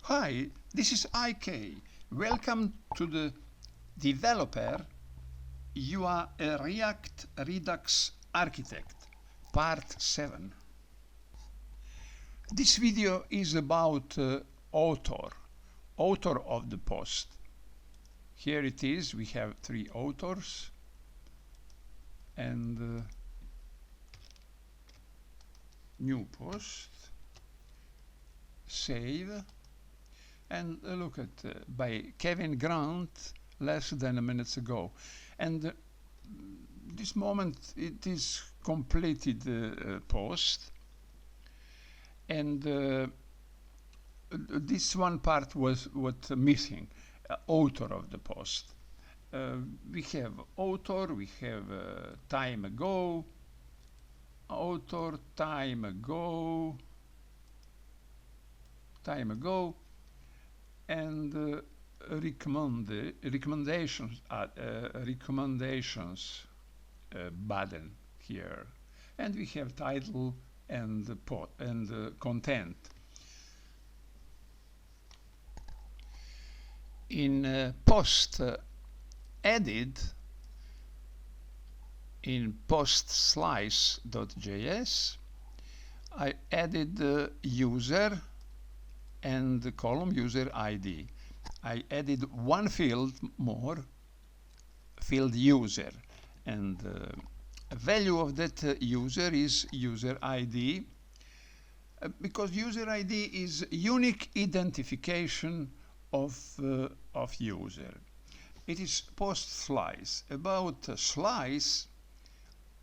Hi, this is IK. Welcome to the developer. You are a React Redux architect, part 7. This video is about author of the post. Here it is. We have 3 authors and new post, save, and look at by Kevin Grant less than a minute ago. And this moment it is completed post, and this one part was what missing, author of the post. We have author, we have time ago, author, time ago, and recommendations button here, and we have title and content. In post added in PostSlice.js, I added the user and the column user ID. I added one field more, field user, and the value of that user is user ID, because user ID is unique identification of user. It is post slice. About slice,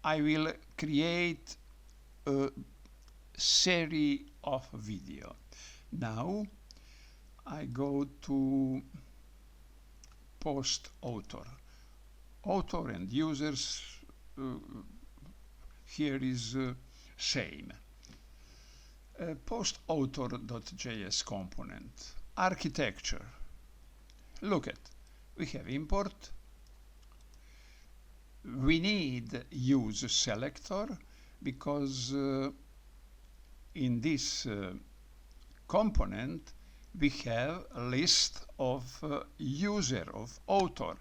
I will create a series of video. Now I go to post author and users. Here is same. PostAuthor.js component architecture. Look at, we have import. We need use selector because in this component we have a list of user, of author,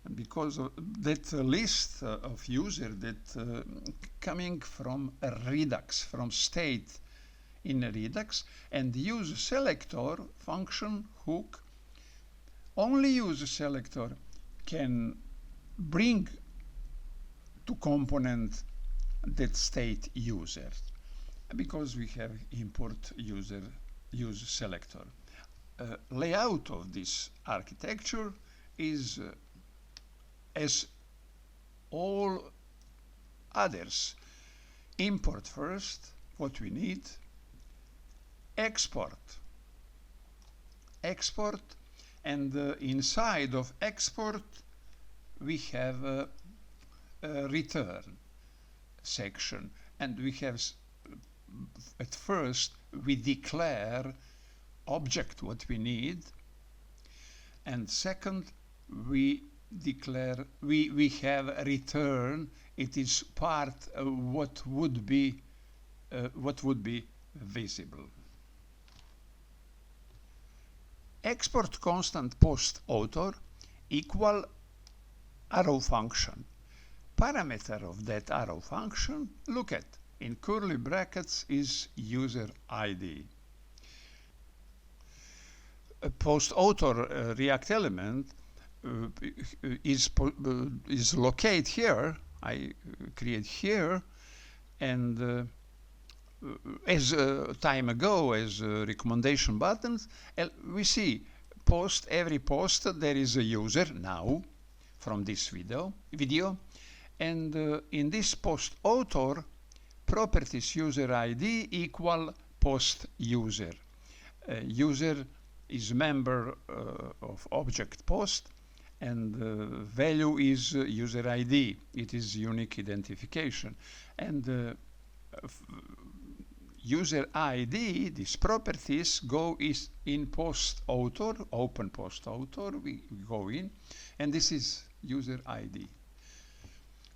and because of that list of user that coming from a Redux, from state in a Redux, and use selector function hook, only use selector can bring to component that state user, because we have import user use selector. Layout of this architecture is as all others. Import first, what we need, export, and inside of export we have a return section, and we have at first we declare object what we need, and second we declare we have a return. It is part of what would be visible. Export constant post author equal arrow function. Parameter of that arrow function, look at, in curly brackets is user ID. A post author React element is located here. I create here, and as time ago as recommendation buttons, we see post, every post there is a user now from this video, and in this post author properties user ID equal post user. User is member of object post, and value is user ID. It is unique identification, and user ID, these properties go is in post author, open post author, we go in, and this is user ID.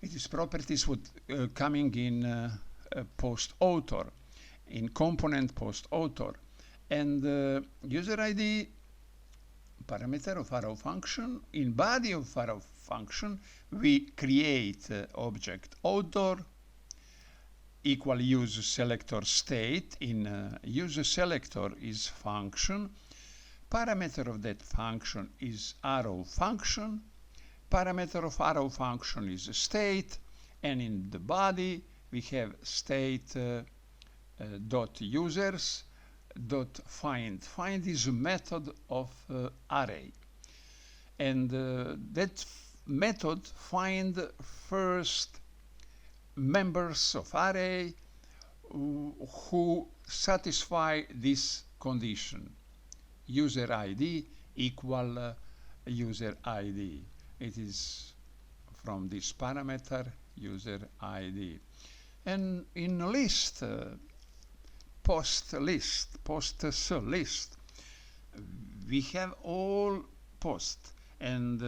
It is properties what coming in post author, in component post author, And user ID parameter of arrow function. In body of arrow function, we create object author equal use selector state. In use selector is function. Parameter of that function is arrow function. Parameter of arrow function is state. And in the body, we have state dot users dot find. Find is a method of array. And that method find first members of array who satisfy this condition. User ID equal user ID. It is from this parameter user ID. And in list, post list, we have all post, and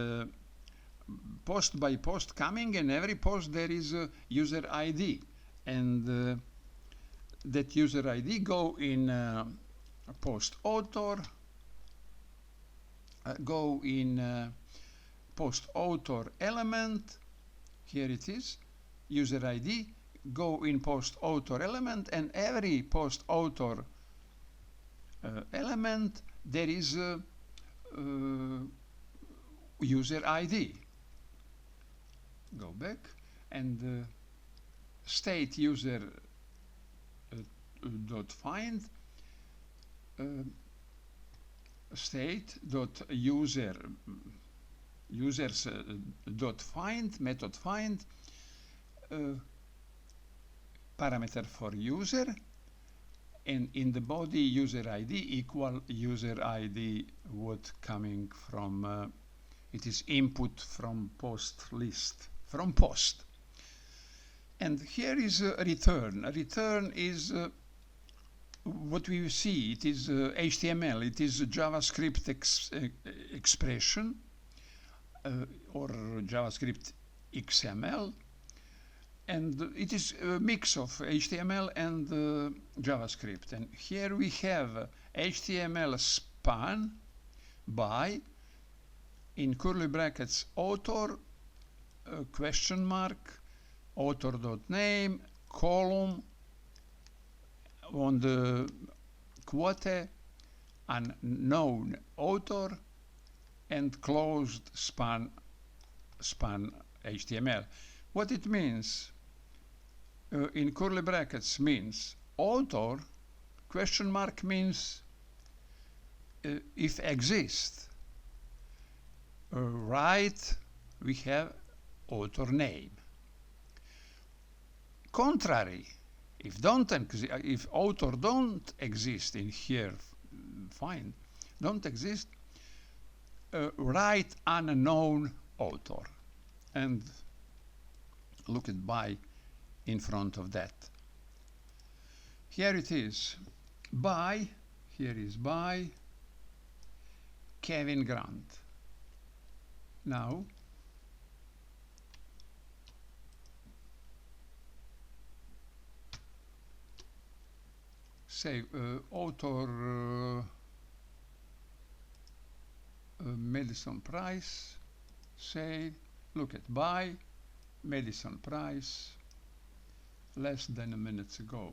post by post coming, and every post there is a user ID, and that user ID go in post author, go in post author element. Here it is, user ID, go in post author element, and every post author element there is a user ID. Go back, and state user dot find state dot user users dot find method find parameter for user, and in the body user ID equal user ID what coming from it is input from post list, from post. And here is return. Return is what we see. It is HTML. It is a JavaScript expression or JavaScript XML. And it is a mix of HTML and JavaScript. And here we have HTML span by, in curly brackets, author, question mark, author.name, column, on the quote, unknown author, and closed span HTML. What it means in curly brackets means author, question mark means if exist. Right, we have author name. Contrary, if author don't exist in here, fine, don't exist, write unknown author, and look at by in front of that. Here it is, by, here is by Kevin Grant. Now, say author Madison Price, say, look at by Madison Price, less than a minute ago.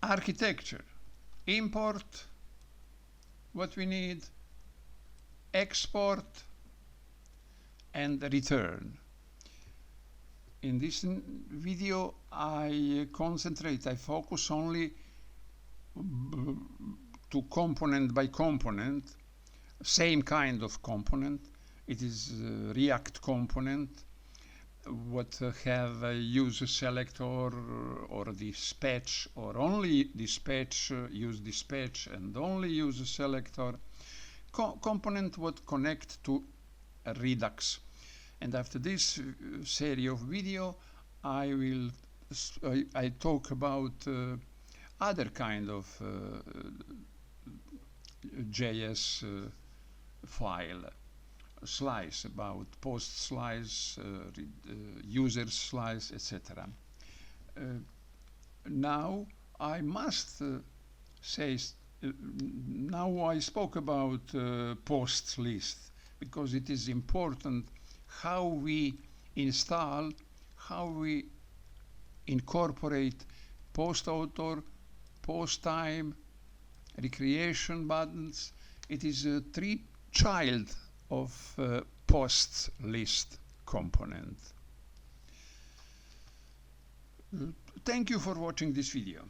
Architecture, import, what we need, export, and return. In this video, I focus only to component by component, same kind of component. It is a React component, what have a user selector or dispatch, or only dispatch, use dispatch, and only user selector. Component what connect to Redux. And after this series of video, I talk about other kind of JS file, slice about post slice, user slice, etc. now I must say, now I spoke about posts list because it is important how we install, how we incorporate post author, post time, recreation buttons. It is a child of posts list component. Thank you for watching this video.